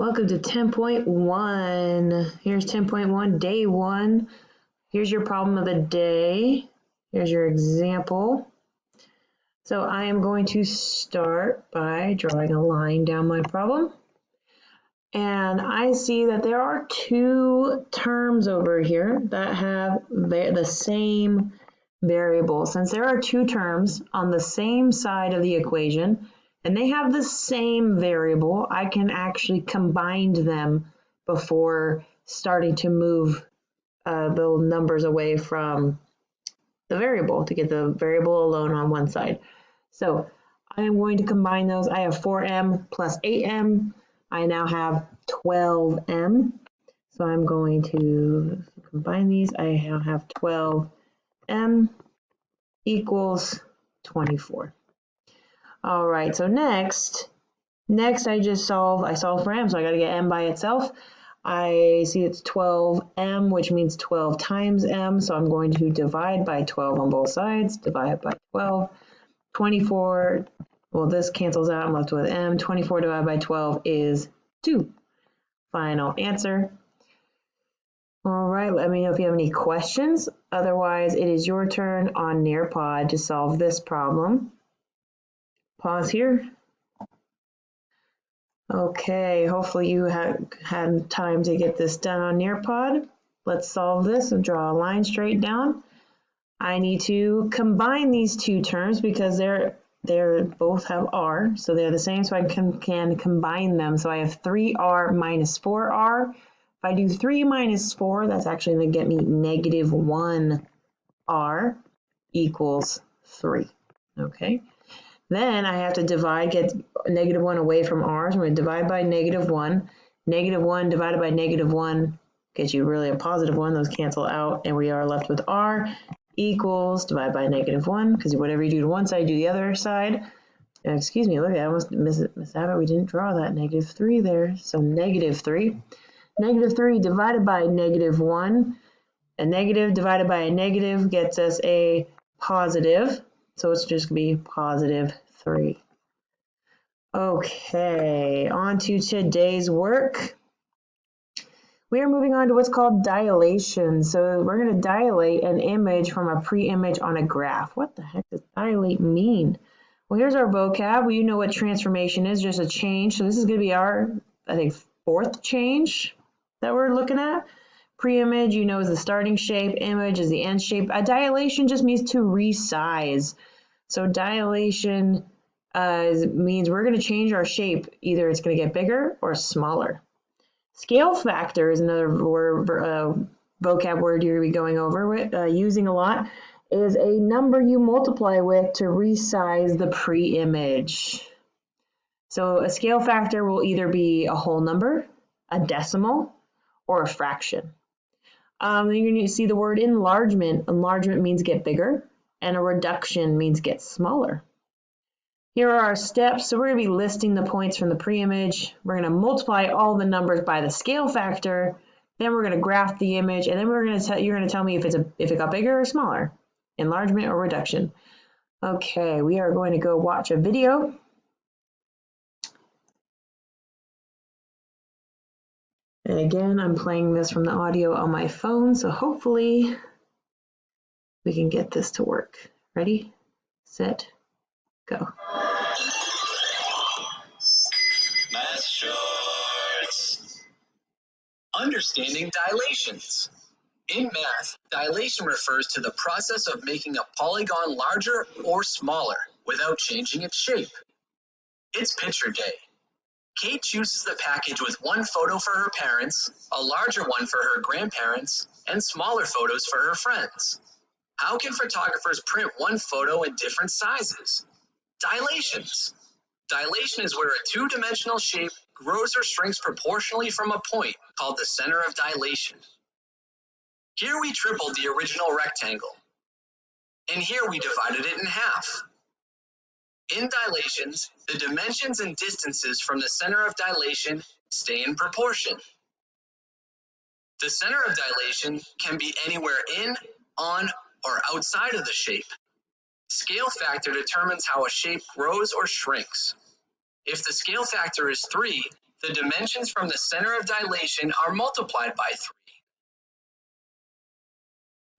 Welcome to 10.1. Here's 10.1, day 1. Here's your problem of the day. Here's your example. So I am going to start by drawing a line down my problem. And I see that there are two terms over here that have the same variable. Since there are two terms on the same side of the equation, and they have the same variable, I can actually combine them before starting to move the numbers away from the variable to get the variable alone on one side. So I am going to combine those. I have 4m plus 8m. I now have 12m. So I'm going to combine these. I now have 12m equals 24. All right, so next I solve for m, so I got to get m by itself. I see it's 12m, which means 12 times m, so I'm going to divide by 12 on both sides, divide by 12. 24, well, this cancels out, I'm left with m. 24 divided by 12 is 2. Final answer. All right, let me know if you have any questions. Otherwise, it is your turn on Nearpod to solve this problem. Pause here. Okay, hopefully you had time to get this done on Nearpod. Let's solve this and draw a line straight down. I need to combine these two terms because they're both have r, so they're the same, so I can combine them. So I have 3r minus 4r. If I do 3 minus 4, that's actually going to get me negative 1r equals 3. Okay. Then I have to divide, get negative 1 away from r, so I'm going to divide by negative 1. Negative 1 divided by negative 1 gets you really a positive 1. Those cancel out, and we are left with r equals, divide by negative 1, because whatever you do to one side, do the other side. Excuse me, look, I almost missed it. We didn't draw that negative 3 there, so negative 3. Negative 3 divided by negative 1. A negative divided by a negative gets us a positive. So it's just going to be positive 3. Okay, on to today's work. We are moving on to what's called dilation. So we're going to dilate an image from a pre-image on a graph. What the heck does dilate mean? Well, here's our vocab. Well, you know what transformation is, just a change. So this is going to be our, I think, fourth change that we're looking at. Pre-image, you know, is the starting shape. Image is the end shape. A dilation just means to resize. So dilation means we're going to change our shape. Either it's going to get bigger or smaller. Scale factor is another vocab word you're going to be going over with, using a lot, is a number you multiply with to resize the pre-image. So a scale factor will either be a whole number, a decimal, or a fraction. You're going to see the word enlargement. Enlargement means get bigger, and a reduction means get smaller. Here are our steps. So we're going to be listing the points from the pre-image. We're going to multiply all the numbers by the scale factor. Then we're going to graph the image, and then you're going to tell me if it got bigger or smaller, enlargement or reduction. Okay, we are going to go watch a video. And again, I'm playing this from the audio on my phone, so hopefully we can get this to work. Ready, set, go. Math Shorts. Understanding dilations. In math, dilation refers to the process of making a polygon larger or smaller without changing its shape. It's picture day. Kate chooses the package with one photo for her parents, a larger one for her grandparents, and smaller photos for her friends. How can photographers print one photo in different sizes? Dilations. Dilation is where a two-dimensional shape grows or shrinks proportionally from a point called the center of dilation. Here we tripled the original rectangle, and here we divided it in half. In dilations, the dimensions and distances from the center of dilation stay in proportion. The center of dilation can be anywhere in, on, or outside of the shape. Scale factor determines how a shape grows or shrinks. If the scale factor is 3, The dimensions from the center of dilation are multiplied by 3.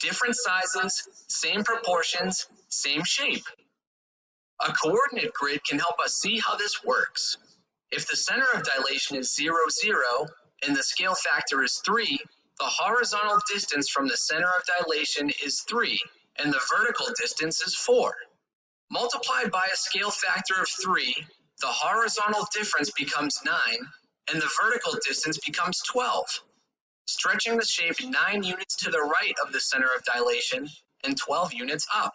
Different sizes, same proportions, same shape. A coordinate grid can help us see how this works. If the center of dilation is 0, 0, and the scale factor is 3, the horizontal distance from the center of dilation is 3, and the vertical distance is 4. Multiplied by a scale factor of 3, the horizontal difference becomes 9, and the vertical distance becomes 12, stretching the shape 9 units to the right of the center of dilation and 12 units up.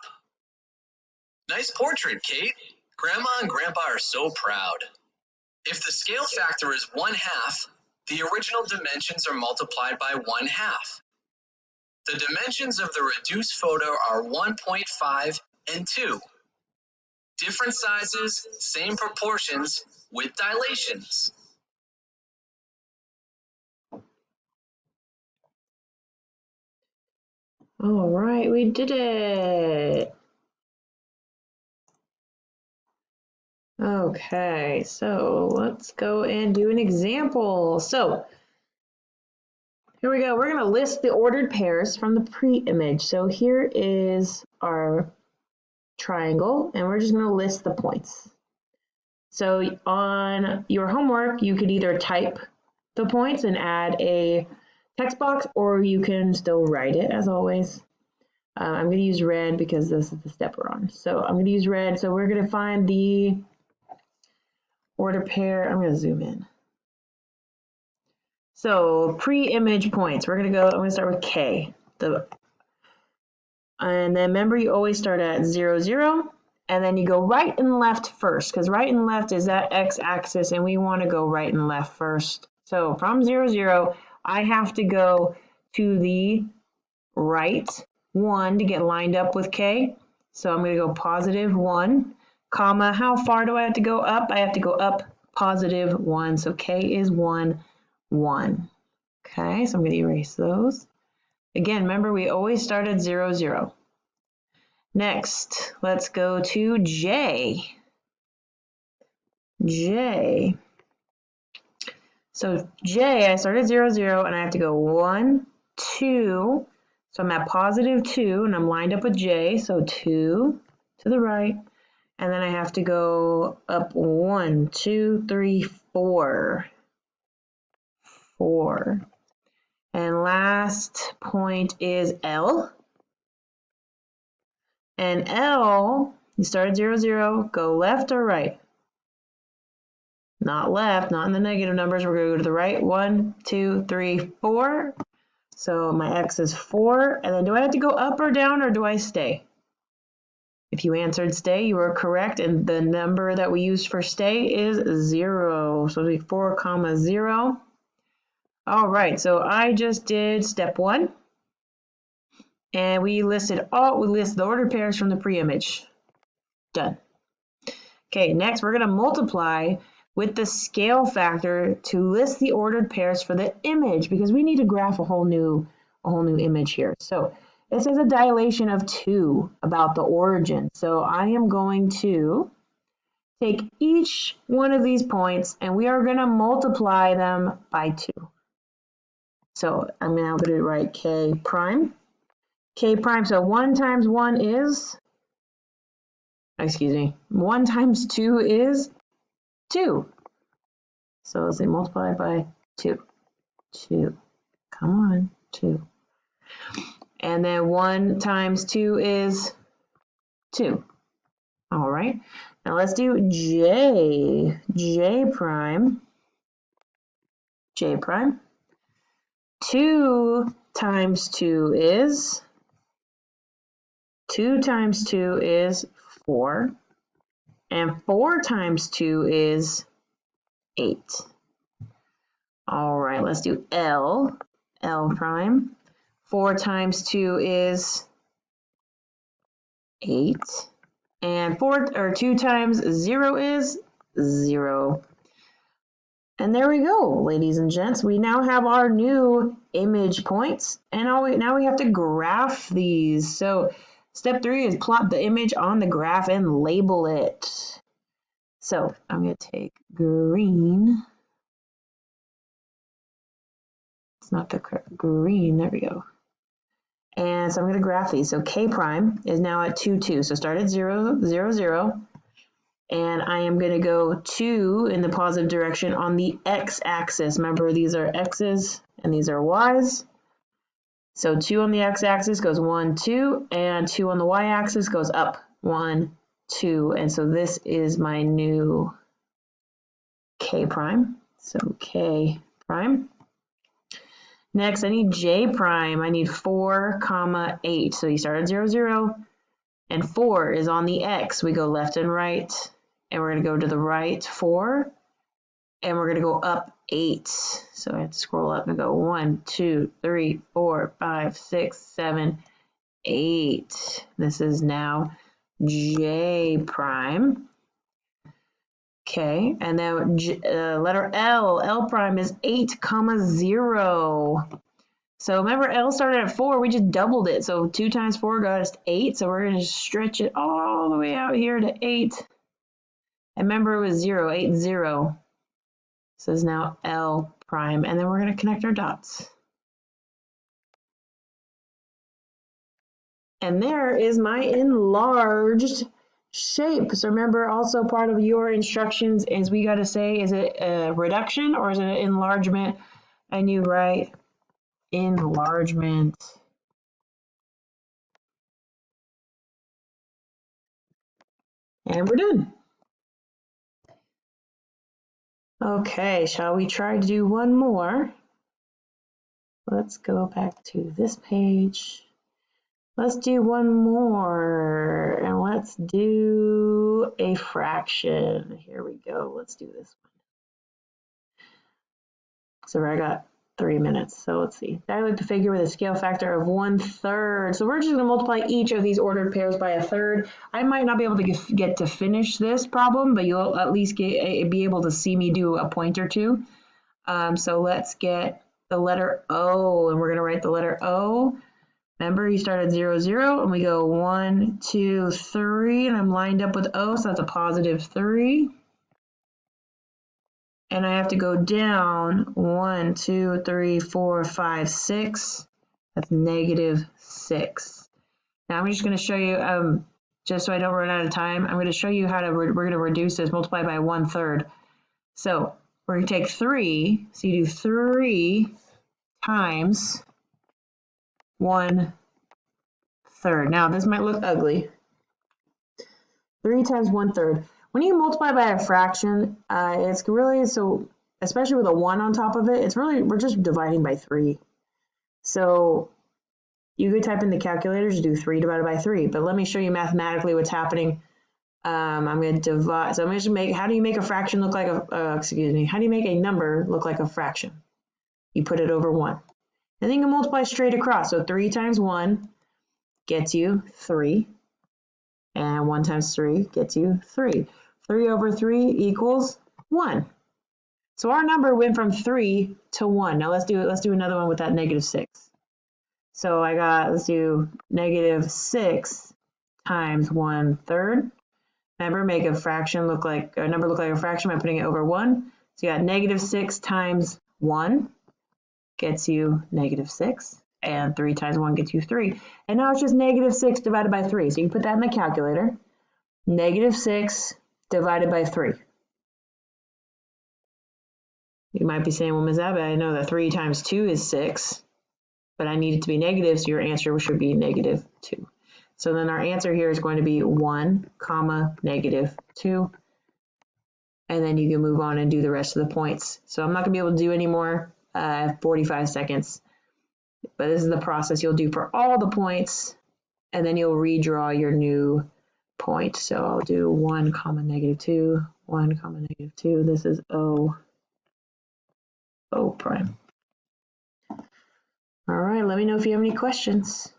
Nice portrait, Kate. Grandma and Grandpa are so proud. If the scale factor is 1/2, the original dimensions are multiplied by 1/2. The dimensions of the reduced photo are 1.5 and 2. Different sizes, same proportions, with dilations. All right, we did it. Okay, so let's go and do an example. So here we go. We're going to list the ordered pairs from the pre-image. So here is our triangle, and we're just going to list the points. So on your homework, you could either type the points and add a text box, or you can still write it as always. I'm going to use red because this is the step we're on. So I'm going to use red. So we're going to find the order pair. I'm going to zoom in. So pre-image points. I'm going to start with K. And then remember, you always start at 0, 0. And then you go right and left first, because right and left is that x-axis, and we want to go right and left first. So from 0, 0, I have to go to the right 1 to get lined up with K. So I'm going to go positive 1, comma, how far do I have to go up? I have to go up positive 1. So K is 1, 1. Okay, so I'm going to erase those. Again, remember, we always start at 0, 0. Next, let's go to J. J. So J, I start at 0, 0, and I have to go 1, 2. So I'm at positive 2, and I'm lined up with J. So 2 to the right. And then I have to go up 1, 2, 3, 4. 4. And last point is L. And L, you start at 0, 0, go left or right? Not left, not in the negative numbers. We're going to go to the right. 1, 2, 3, 4. So my X is 4. And then do I have to go up or down, or do I stay? If you answered stay, you were correct. And the number that we used for stay is 0. So it'll be 4, 0. All right, so I just did step 1. And we list the ordered pairs from the pre-image. Done. Okay, next we're going to multiply with the scale factor to list the ordered pairs for the image, because we need to graph a whole new image here. So it says a dilation of 2 about the origin. So I am going to take each one of these points and we are going to multiply them by 2. So I'm now going to write K prime. K prime, so 1 times 1 is, 1 times 2 is 2. So let's say multiply by 2. 2. Come on, 2. And then 1 times 2 is 2. All right. Now let's do J. J prime. J prime. 2 times 2 is 4. And 4 times 2 is 8. All right, let's do L. L prime. 4 times 2 is 8. And 2 times 0 is 0. And there we go, ladies and gents. We now have our new image points, and now we have to graph these. So step 3 is plot the image on the graph and label it. So I'm going to take green not the green. There we go. And so I'm going to graph these. So K prime is now at 2, 2. So start at 0, 0, 0. And I am going to go 2 in the positive direction on the x-axis. Remember, these are x's and these are y's. So 2 on the x-axis goes 1, 2, and 2 on the y-axis goes up 1, 2. And so this is my new K prime. So K prime. Next, I need J prime. I need 4, 8. So you start at 0, 0, and 4 is on the x. We go left and right, and we're going to go to the right 4, and we're going to go up 8. So I have to scroll up and go 1, 2, 3, 4, 5, 6, 7, 8. This is now J prime. Okay, and then letter L. L prime is 8, 0. So remember, L started at 4. We just doubled it. So 2 times 4 got us 8. So we're going to stretch it all the way out here to 8. And remember, it was 0, 8, 0. So it's now L prime. And then we're going to connect our dots. And there is my enlarged shape. So remember, also part of your instructions is we got to say, is it a reduction or is it an enlargement? And you write enlargement. And we're done. Okay, shall we try to do one more? Let's go back to this page. Let's do one more, and let's do a fraction. Here we go. Let's do this one. So I got 3 minutes. So let's see. Dilate the figure with a scale factor of 1/3. So we're just going to multiply each of these ordered pairs by 1/3. I might not be able to get to finish this problem, but you'll at least be able to see me do a point or two. So let's get the letter O, and we're going to write the letter O. Remember, you start at 0, 0, and we go 1, 2, 3, and I'm lined up with O, so that's a positive 3. And I have to go down 1, 2, 3, 4, 5, 6. That's negative 6. Now I'm just going to show you, just so I don't run out of time, I'm going to show you how to, we're going to reduce this, multiply by 1/3. So we're going to take 3, so you do 3 times 1/3. Now this might look ugly. 3 times 1/3. When you multiply by a fraction, it's really, so especially with a 1 on top of it, it's really, we're just dividing by 3. So you could type in the calculator to do 3 divided by 3, but let me show you mathematically what's happening. I'm going to divide, so I'm going to make, how do you make a fraction look like a, how do you make a number look like a fraction? You put it over 1. And then you can multiply straight across. So 3 times 1 gets you 3. And 1 times 3 gets you 3. 3 over 3 equals 1. So our number went from 3 to 1. Now let's do another one with that negative 6. So I got, let's do negative 6 times 1/3. Remember, make a fraction look like, a number look like a fraction by putting it over 1. So you got negative 6 times 1 gets you negative 6. And 3 times 1 gets you 3. And now it's just negative 6 divided by 3. So you can put that in the calculator. Negative 6 divided by 3. You might be saying, well, Ms. Abbott, I know that 3 times 2 is 6, but I need it to be negative, so your answer should be negative 2. So then our answer here is going to be 1, negative 2. And then you can move on and do the rest of the points. So I'm not going to be able to do any more 45 seconds. But this is the process you'll do for all the points, and then you'll redraw your new point. So I'll do 1, negative 2, 1, negative 2. This is O prime. All right, let me know if you have any questions.